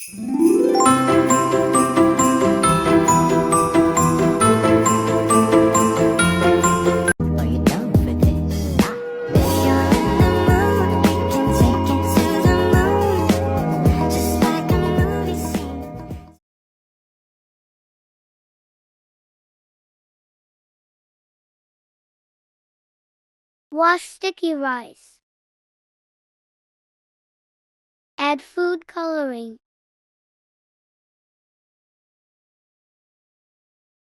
Are you down for this? You're in the mood, we can take it to the moon, just like a movie scene. Wash sticky rice. Add food coloring.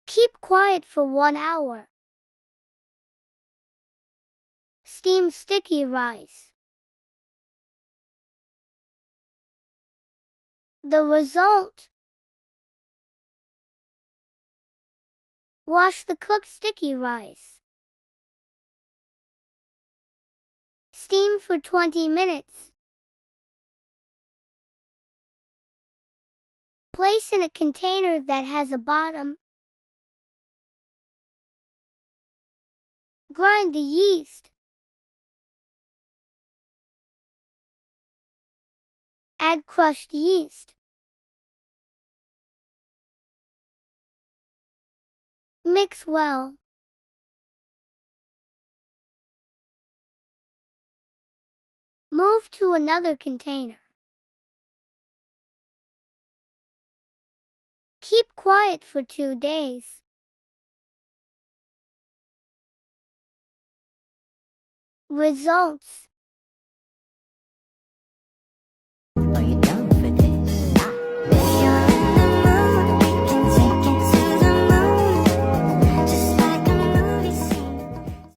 Keep quiet for 1 hour. Steam sticky rice. The result: wash the cooked sticky rice. Steam for 20 minutes. Place in a container that has a bottom. Grind the yeast. Add crushed yeast. Mix well. Move to another container. Keep quiet for 2 days. Results: